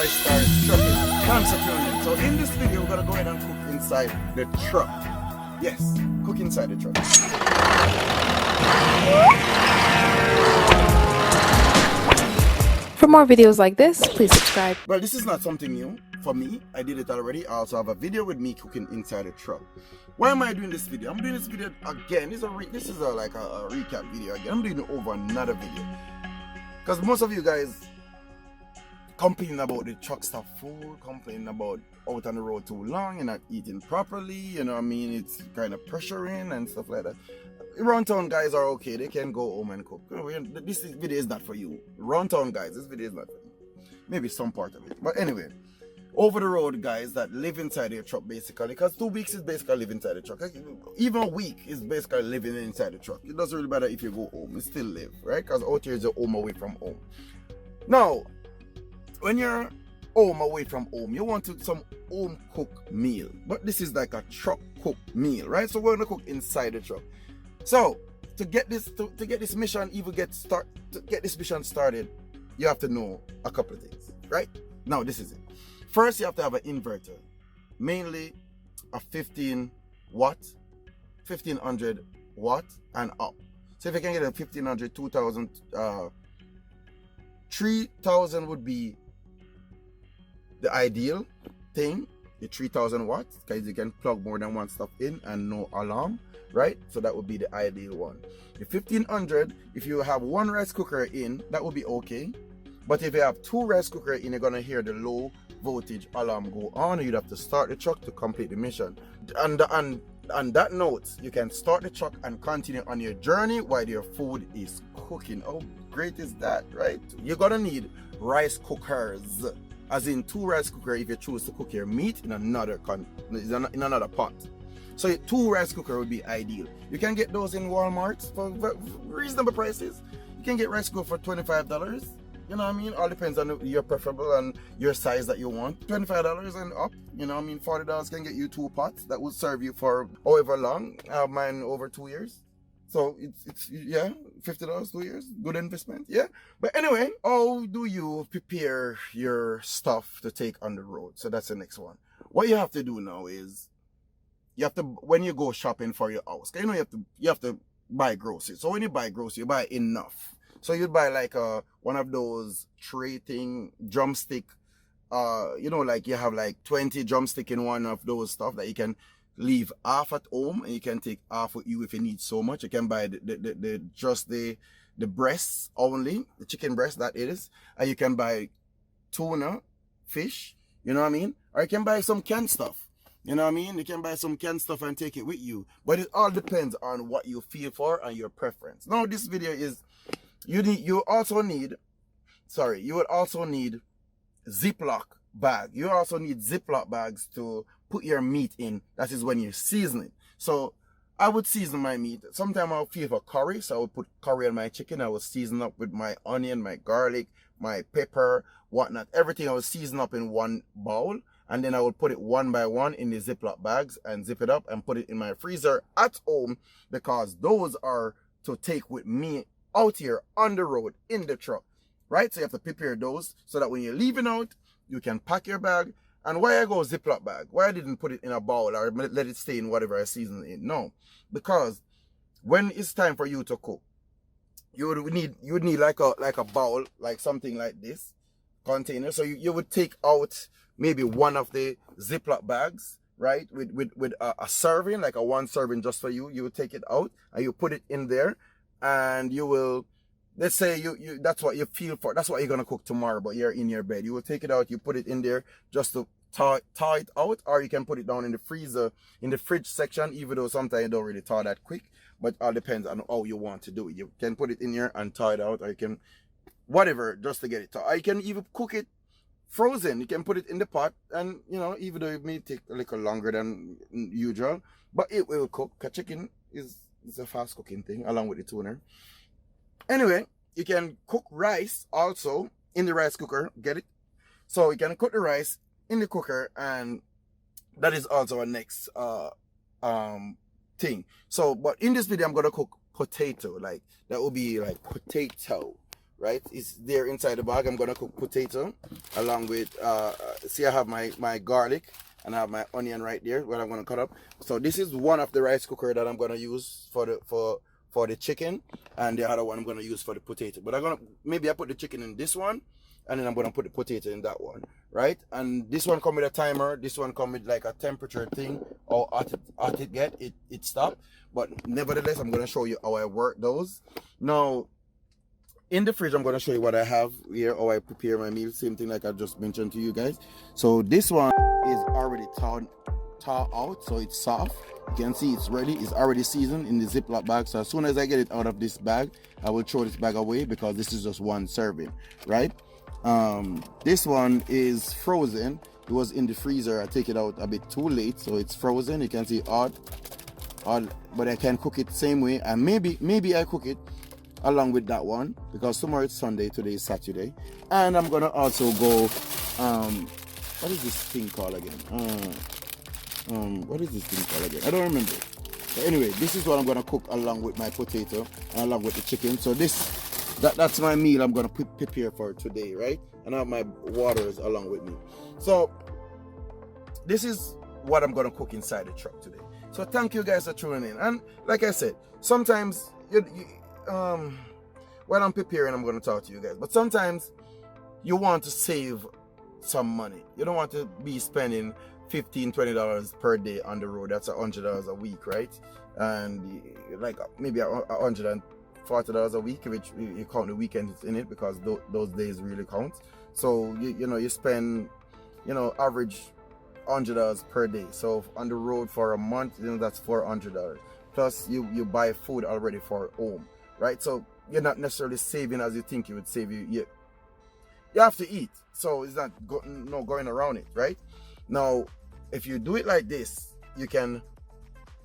Troystarz trucking. Cancer tuning. So in this video, we're gonna go ahead and cook inside the truck. Yes, cook inside the truck. For more videos like this, please subscribe. Well, this is not something new for me. I did it already. I also have a video with me cooking inside a truck. Why am I doing this video? I'm doing this video again. This is a recap video again. I'm doing it over another video because most of you guys complaining about the truck stop food, complaining about out on the road too long, you're not eating properly, you know what I mean, it's kind of pressuring and stuff like that. Round town guys are okay, they can go home and cook. This video is not for you. Round town guys, this video is not for you. Maybe some part of it, but anyway, over the road guys that live inside your truck basically, because 2 weeks is basically living inside the truck. Even a week is basically living inside the truck. It doesn't really matter if you go home, you still live, right? Because out here is your home away from home. Now when you're home away from home, you want some home cooked meal, but this is like a truck cooked meal, right? So we're gonna cook inside the truck. So to get this mission started, you have to know a couple of things, right? Now this is it. First, you have to have an inverter, mainly a 1500 watt and up. So if you can get a 1500, 2000, 3000 would be the ideal thing, the 3000 watts, because you can plug more than one stuff in and no alarm, right? So that would be the ideal one. The 1500, if you have one rice cooker in, that would be okay. But if you have two rice cookers in, you're gonna hear the low voltage alarm go on, and you'd have to start the truck to complete the mission. And on that note, you can start the truck and continue on your journey while your food is cooking. How great is that, right? You're gonna need rice cookers, as in two rice cookers if you choose to cook your meat in another pot. So 2 rice cookers would be ideal. You can get those in Walmart for reasonable prices. You can get rice cooker for $25. You know what I mean? All depends on your preferable and your size that you want. $25 and up. You know what I mean? $40 can get you 2 pots that will serve you for however long. I have mine over 2 years. So it's yeah, $50, 2 years, good investment, yeah. But anyway, how do you prepare your stuff to take on the road? So that's the next one. What you have to do now is you have to, when you go shopping for your house, you know, you have to buy groceries. So when you buy groceries, you buy enough. So you'd buy like one of those tray thing drumstick. You know, like you have like 20 drumstick in one of those stuff that you can leave half at home, and you can take half with you if you need so much. You can buy just the breasts only, the chicken breast that is, and you can buy tuna, fish, you know what I mean? Or you can buy some canned stuff, you know what I mean? You can buy some canned stuff and take it with you. But it all depends on what you feel for and your preference. Now this video is, you would also need Ziploc bag. You also need Ziploc bags to put your meat in. That is when you season it. So I would season my meat. Sometimes I'll feel for curry, so I would put curry on my chicken. I would season up with my onion, my garlic, my pepper, whatnot. Everything I would season up in one bowl, and then I would put it one by one in the Ziploc bags and zip it up and put it in my freezer at home, because those are to take with me out here on the road in the truck, right? So you have to prepare those so that when you're leaving out, you can pack your bag. And why I go Ziploc bag? Why I didn't put it in a bowl or let it stay in whatever I season it in? No, because when it's time for you to cook, you would need like a bowl, like something like this container. So you would take out maybe one of the Ziploc bags, right, with a serving, like a 1 serving just for you. You would take it out and you put it in there, and you will, let's say you that's what you feel for, that's what you're gonna cook tomorrow, but you're in your bed. You will take it out, you put it in there just to thaw it out, or you can put it down in the freezer, in the fridge section, even though sometimes you don't really thaw that quick, but all depends on how you want to do it. You can put it in here and thaw it out, or you can whatever just to get it thawed. Or you can even cook it frozen. You can put it in the pot, and you know, even though it may take a little longer than usual, but it will cook. Because chicken is a fast cooking thing along with the tuna. Anyway, you can cook rice also in the rice cooker. Get it? So you can cook the rice in the cooker, and that is also a next thing. So, but in this video, I'm gonna cook potato. Like that will be like potato, right? It's there inside the bag. I'm gonna cook potato along with see, I have my garlic and I have my onion right there what I'm gonna cut up. So this is one of the rice cooker that I'm gonna use for the chicken, and the other one I'm gonna use for the potato. But I'm gonna maybe I put the chicken in this one, and then I'm gonna put the potato in that one, right? And this one come with a timer. This one come with like a temperature thing, or hot it get it stop. But nevertheless, I'm gonna show you how I work those. Now, in the fridge, I'm gonna show you what I have here, how I prepare my meal. Same thing like I just mentioned to you guys. So this one is already thawed out, so it's soft. You can see it's ready. It's already seasoned in the Ziploc bag. So as soon as I get it out of this bag, I will throw this bag away because this is just one serving, right? This one is frozen. It was in the freezer. I take it out a bit too late, so it's frozen. You can see odd, but I can cook it same way, and maybe I cook it along with that one because tomorrow it's Sunday, today is Saturday. And I'm gonna also go what is this thing called again? What is this thing called again? I don't remember. But anyway, this is what I'm gonna cook along with my potato and along with the chicken. So that's my meal I'm gonna prepare for today, right? And I have my waters along with me. So this is what I'm gonna cook inside the truck today. So thank you guys for tuning in. And like I said, sometimes while I'm preparing, I'm gonna talk to you guys. But sometimes you want to save some money. You don't want to be spending $15-20 per day on the road. That's $100 a week, right? And like maybe $140 a week if you count the weekends in it, because those days really count. So you spend average $100 per day. So on the road for a month, that's $400. Plus you buy food already for home, right? So you're not necessarily saving as you think you would save. You have to eat, so it's not going around it, right? Now, if you do it like this, you can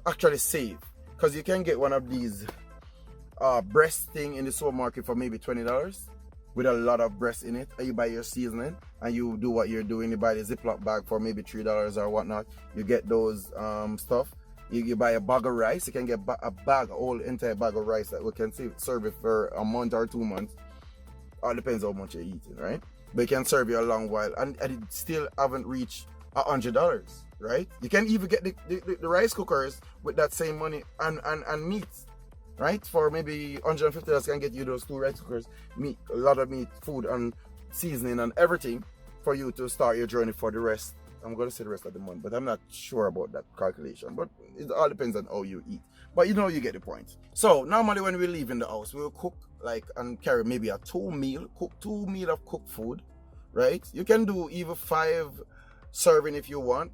actually save, because you can get one of these breast thing in the supermarket for maybe $20 with a lot of breast in it, and you buy your seasoning and you do what you're doing. You buy the Ziploc bag for maybe $3 or whatnot. You get those stuff. You buy a bag of rice. You can get a whole entire bag of rice that we can serve it for a month or 2 months. All depends how much you're eating, right? But it can serve you a long while, and it still haven't reached $100, right? You can even get the rice cookers with that same money and meat, right? For maybe $150 can get you those 2 rice cookers, meat, a lot of meat, food, and seasoning and everything for you to start your journey for the rest. I'm going to say the rest of the month, but I'm not sure about that calculation. But it all depends on how you eat. But you get the point. So normally when we leave in the house, we'll cook and carry maybe a 2 meal of cooked food, right? You can do even 5 serving if you want.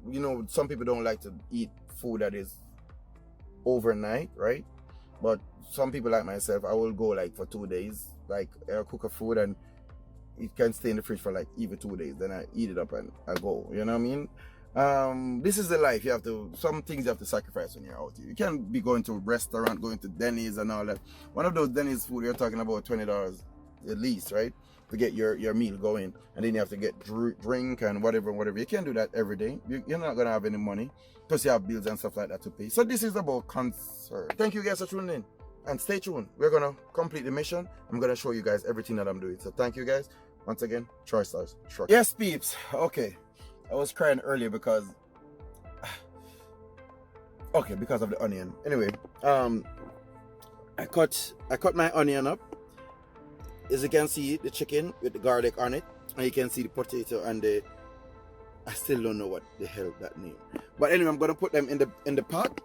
Some people don't like to eat food that is overnight, right? But some people like myself, I will go for 2 days, I'll cook a food and it can stay in the fridge for even 2 days. Then I eat it up and I go. You know what I mean? This is the life. Some things you have to sacrifice when you're out here. You can't be going to a restaurant, going to Denny's and all that. One of those Denny's food, you're talking about $20 at least, right? To get your meal going. And then you have to get drink and whatever. You can't do that every day. You're not going to have any money. Plus you have bills and stuff like that to pay. So this is about concern. Thank you guys for tuning in. And stay tuned. We're going to complete the mission. I'm going to show you guys everything that I'm doing. So thank you guys. Once again, Troystarz. Yes, peeps. Okay. I was crying earlier because of the onion. Anyway, I cut my onion up. As you can see, the chicken with the garlic on it, and you can see the potato and I still don't know what the hell that name. But anyway, I'm gonna put them in the pot,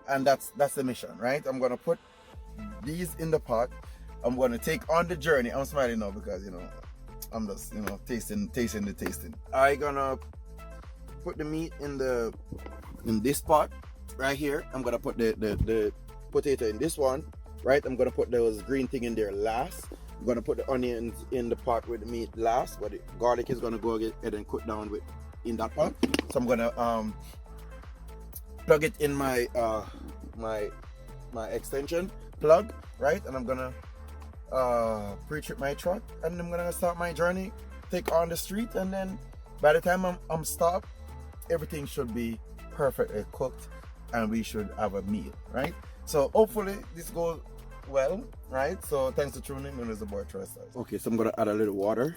and that's the mission, right? I'm gonna put these in the pot. I'm gonna take on the journey. I'm smiling now because I'm just tasting the tasting. I'm gonna put the meat in this pot right here. I'm gonna put the potato in this one, right? I'm gonna put those green thing in there last. I'm gonna put the onions in the pot with the meat last, but the garlic is gonna go ahead and cook down in that pot. So I'm gonna plug it in my my extension plug, right? And I'm gonna pre-trip my truck, and I'm gonna start my journey, take on the street, and then by the time I'm stopped, everything should be perfectly cooked and we should have a meal, right? So hopefully this goes well, right? So thanks for tuning in. It's the boy Troystarz. Okay, so I'm gonna add a little water.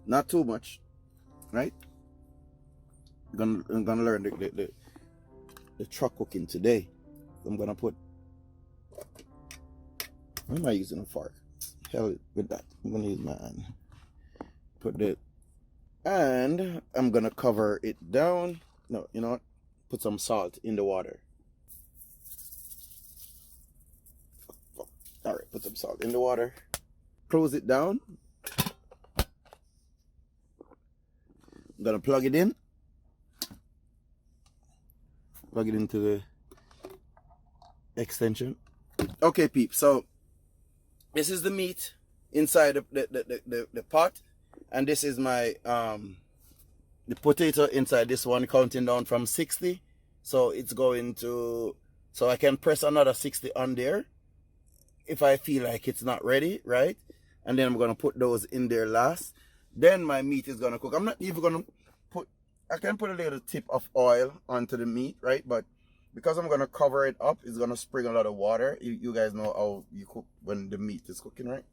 Not too much, right? I'm gonna learn the truck cooking today. I'm gonna put. Why am I using a fork? Hell with that. I'm gonna use my hand. Put it, and I'm gonna cover it down. No, you know what? Put some salt in the water. All right, put some salt in the water. Close it down. I'm gonna plug it in. Plug it into the extension. Okay, peeps. So this is the meat inside the pot, and this is my the potato inside this one, counting down from 60. So it's going to, so I can press another 60 on there if I feel like it's not ready, right? And then I'm gonna put those in there last. Then my meat is gonna cook. I'm not even gonna put, I can put a little tip of oil onto the meat, right? But because I'm gonna cover it up, it's gonna spring a lot of water. You guys know how you cook when the meat is cooking, right?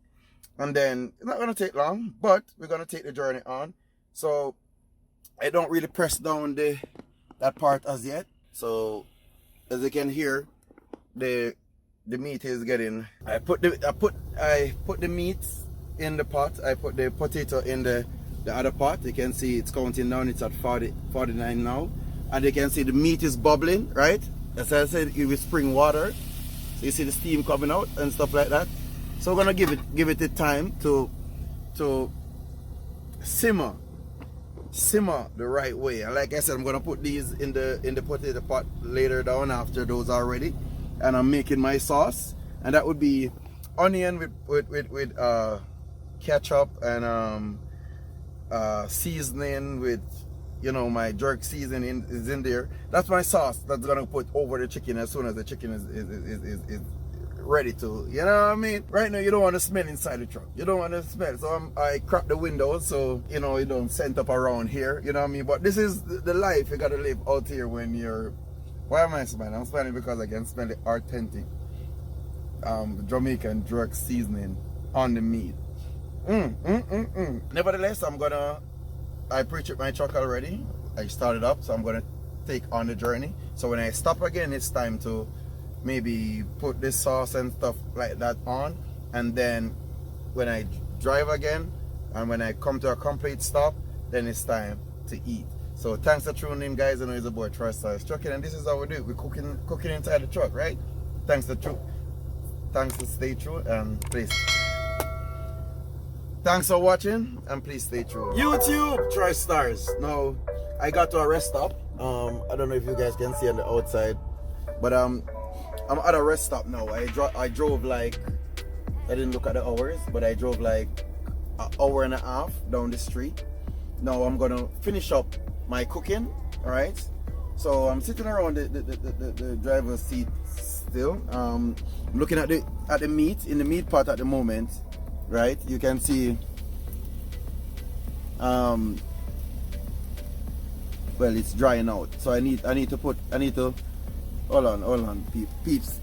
And then it's not gonna take long, but we're gonna take the journey on. So I don't really press down that part as yet. So as you can hear, the meat is getting. I put the meat in the pot. I put the potato in the other pot. You can see it's counting down. It's at 49 now, and you can see the meat is bubbling, right? As I said, it will spring water. So you see the steam coming out and stuff like that. So we're gonna give it the time to simmer the right way. And like I said, I'm gonna put these in the potato pot later down after those are ready. And I'm making my sauce, and that would be onion with ketchup and seasoning with, you know, my jerk seasoning is in there. That's my sauce that's gonna put over the chicken as soon as the chicken is ready to, you know what I mean? Right now you don't want to smell inside the truck. You don't want to smell. So I crack the windows so, you know, you don't scent up around here, you know what I mean? But this is the life you gotta live out here when you're. Why am I smiling? I'm smiling because I can smell the authentic Jamaican jerk seasoning on the meat. Nevertheless, I pre-chipped my truck already. I started up, so I'm gonna take on the journey. So when I stop again, it's time to maybe put this sauce and stuff like that on. And then when I drive again, and when I come to a complete stop, then it's time to eat. So thanks for tuning in, guys. I know it's a boy Troystarz trucking, and this is how we do it. We're cooking inside the truck, right? Thanks to stay true, and please. Thanks for watching, and please stay true. YouTube Troystarz. Now I got to a rest stop. I don't know if you guys can see on the outside, but I'm at a rest stop now. I drove like, I didn't look at the hours, but I drove like an hour and a half down the street. Now I'm gonna finish up my cooking, all right? So I'm sitting around the driver's seat still. I'm looking at the meat in the meat pot at the moment, right? You can see, well, it's drying out. So I need to hold on, peeps.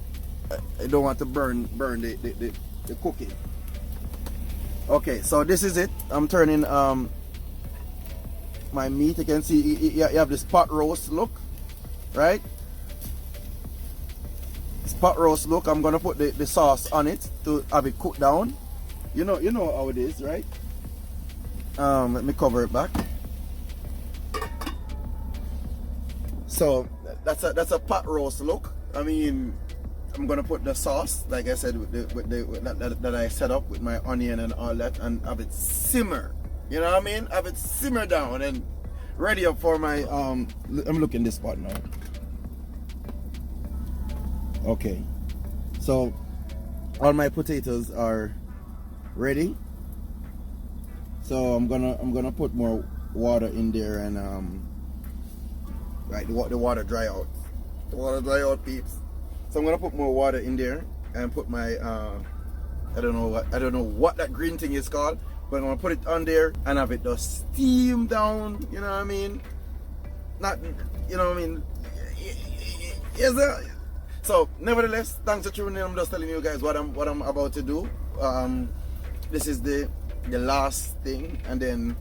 I don't want to burn the cooking. Okay, so this is it. I'm turning my meat. You can see you have this pot roast look, right? This pot roast look. I'm gonna put the sauce on it to have it cooked down. You know how it is, right? Let me cover it back. So that's a pot roast look. I mean, I'm gonna put the sauce, like I said, that I set up with my onion and all that, and have it simmer. You know what I mean? Have it simmer down and ready up for my I'm looking this spot now. Okay, so all my potatoes are ready. So I'm gonna put more water in there and right, the water dry out. The water dry out, peeps. So I'm gonna put more water in there and put my I don't know what that green thing is called, but I'm gonna put it on there and have it just steam down. You know what I mean? Not, you know what I mean? Yes, So nevertheless, thanks for tuning in. I'm just telling you guys what I'm about to do. This is the last thing, and then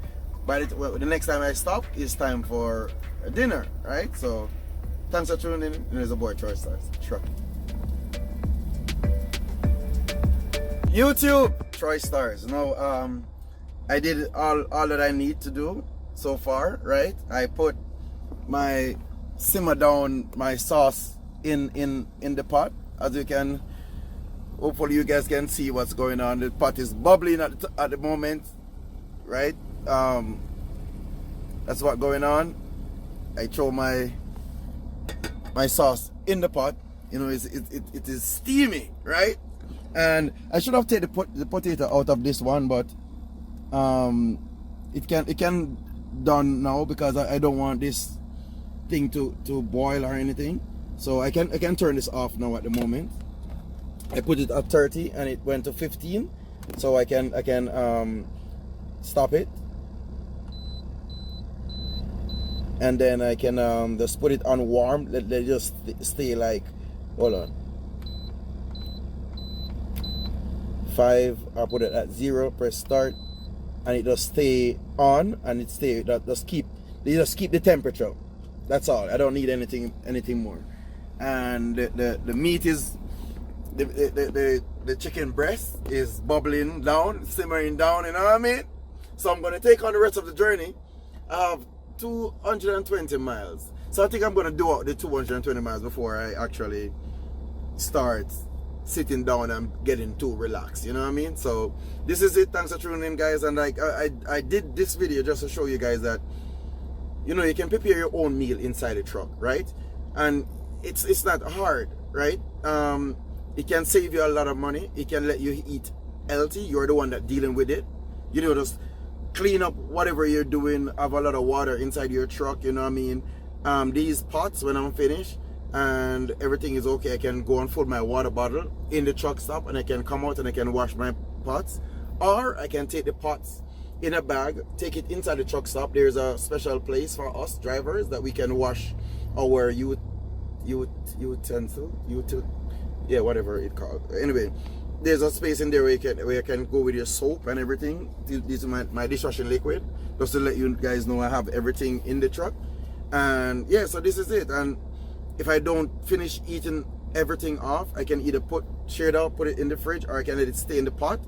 by the next time I stop, it's time for dinner, right? So thanks for tuning in. And there's a boy Troystarz. Truck. YouTube Troystarz. Now I did all that I need to do so far, right? I put my simmer down my sauce in the pot. As you can, hopefully you guys can see what's going on. The pot is bubbling at the moment, right? That's what's going on. I throw my sauce in the pot. You know, it is steamy, right? And I should have taken the potato out of this one, but it can done now because I don't want this thing to boil or anything. So I can turn this off now at the moment. I put it at 30 and it went to 15, so I can stop it, and then I can just put it on warm. Let just stay like, hold on, 5. I put it at 0. Press start, and it just stay on, and it stay that just keep the temperature. That's all. I don't need anything more. And the meat is the chicken breast is bubbling down, simmering down, you know what I mean? So I'm gonna take on the rest of the journey. I have 220 miles. So I think I'm gonna do out the 220 miles before I actually start sitting down and getting too relaxed, you know what I mean? So this is it. Thanks for tuning in, guys. And like I did this video just to show you guys that, you know, you can prepare your own meal inside the truck, right? And it's not hard, right? It can save you a lot of money. It can let you eat healthy. You're the one that dealing with it. You know, just clean up whatever you're doing. Have a lot of water inside your truck, you know what I mean? These pots, when I'm finished and everything is okay, I can go and fill my water bottle in the truck stop, and I can come out and I can wash my pots. Or I can take the pots in a bag, take it inside the truck stop. There's a special place for us drivers that we can wash our yeah, whatever it called. Anyway, there's a space in there where you can go with your soap and everything. This is my dishwashing liquid, just to let you guys know I have everything in the truck. And yeah, so this is it. And if I don't finish eating everything off, I can either share it out, put it in the fridge, or I can let it stay in the pot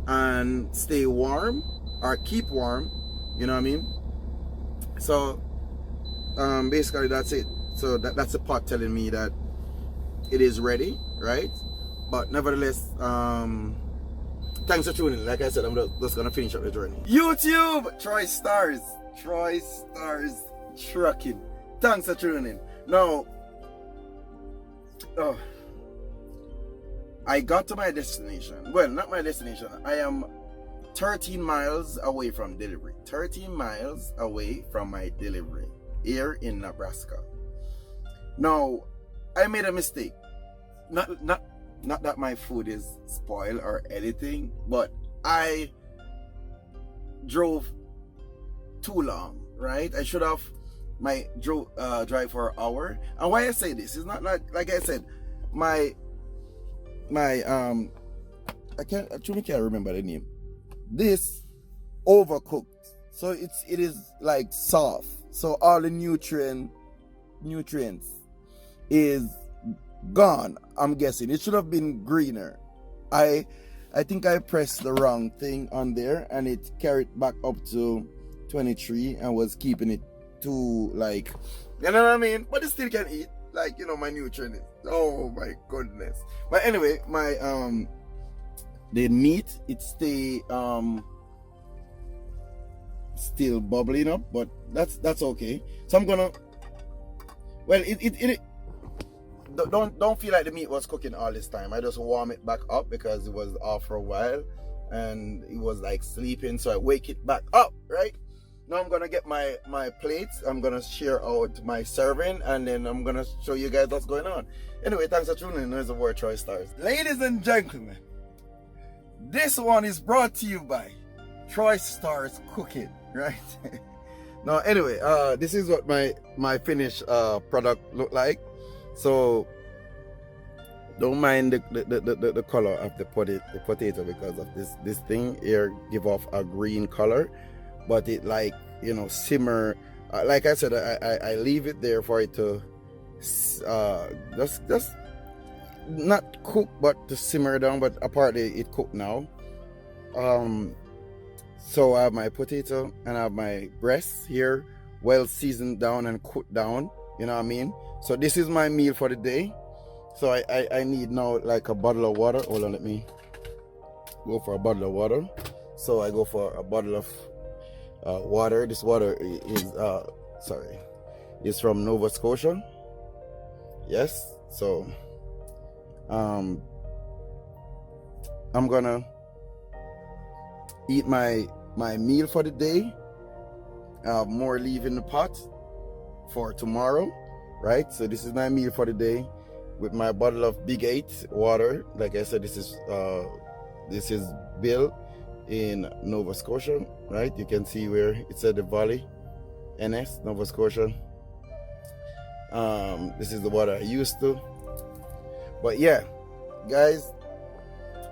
and stay warm or keep warm, you know what I mean? So basically that's it. So that's the pot telling me that it is ready, right? But nevertheless, thanks for tuning in. Like I said, I'm just gonna finish up the journey. YouTube Troystarz trucking. Thanks for tuning in. Now, I got to my destination. Well, not my destination. I am 13 miles away from delivery. 13 miles away from my delivery here in Nebraska. Now, I made a mistake. Not that my food is spoiled or anything, but I drove too long, right? I should have drive for an hour. And why I say this is not like I said, my I truly can't remember the name. This overcooked, so it is like soft. So all the nutrients is gone. I'm guessing it should have been greener. I think I pressed the wrong thing on there, and it carried back up to 23 and was keeping it too, like, you know what I mean? But it still can eat, like, you know, my nutrients. Oh my goodness. But anyway, my the meat, it stay still bubbling up, but that's okay. So I'm gonna, well, it don't feel like the meat was cooking all this time. I just warm it back up because it was off for a while and it was like sleeping, so I wake it back up, right? Now I'm gonna get my plates. I'm gonna share out my serving, and then I'm gonna show you guys what's going on. Anyway, thanks for tuning in. There's the word Troystarz. Ladies and gentlemen, this one is brought to you by Troystarz Cooking, right? Now, anyway, this is what my finished product look like. So Don't mind the color of the potato because of this thing here give off a green color, but it, like, you know, simmer. Like I said, I leave it there for it to just not cook but to simmer down, but apparently it cooked now. So I have my potato and I have my breast here, well seasoned down and cooked down, you know what I mean? So this is my meal for the day. So I need now like a bottle of water. Hold on, let me go for a bottle of water. So I go for a bottle of water. This water is from Nova Scotia. Yes. So I'm gonna eat my meal for the day. More leave in the pot for tomorrow, right? So this is my meal for the day with my bottle of Big 8 water. Like I said, this is built in Nova Scotia, right? You can see where it said the Valley, NS, Nova Scotia. This is the water I used to. But yeah, guys,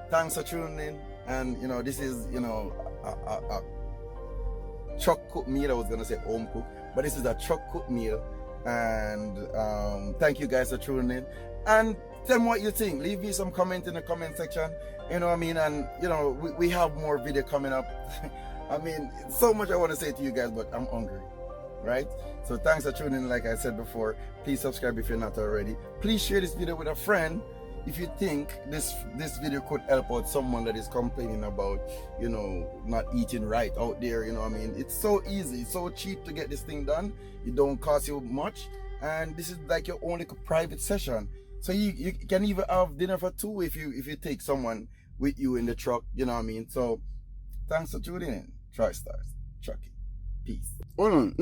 thanks for tuning in. And you know, this is, you know, a truck cook meal. I was gonna say home cook, but this is a truck cook meal. And thank you guys for tuning in. And tell me what you think. Leave me some comment in the comment section. You know what I mean? And you know, we have more video coming up. I mean, so much I want to say to you guys, but I'm hungry, right? So thanks for tuning in. Like I said before, please subscribe if you're not already. Please share this video with a friend if you think this video could help out someone that is complaining about, you know, not eating right out there. You know what I mean? It's so easy, it's so cheap to get this thing done. It don't cost you much, and this is like your only private session. So you can even have dinner for two if you take someone with you in the truck. You know what I mean? So thanks for tuning in. Troystarz, trucking. Peace. Hold on.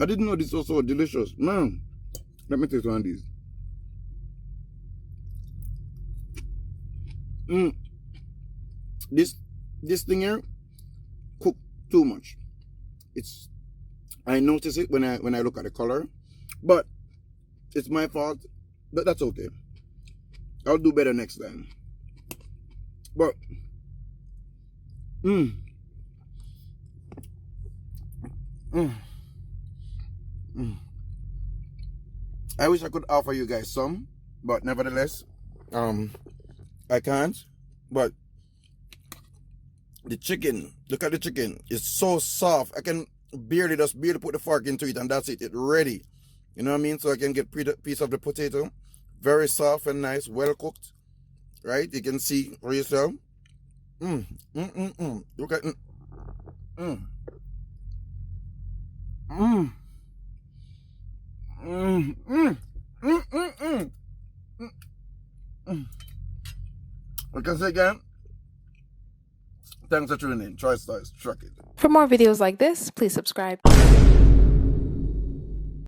I didn't know this was so delicious, man. Let me taste one of these. This thing here cooked too much. I notice it when I look at the color, but it's my fault. But that's okay. I'll do better next time. But I wish I could offer you guys some, but nevertheless, I can't. But the chicken, look at the chicken, it's so soft. I can barely put the fork into it, and that's it. It's ready. You know what I mean? So I can get a piece of the potato, very soft and nice, well cooked. Right? You can see for yourself. Look at it. Like I say again, thanks for tuning in. Troystarz, truck it. For more videos like this, please subscribe.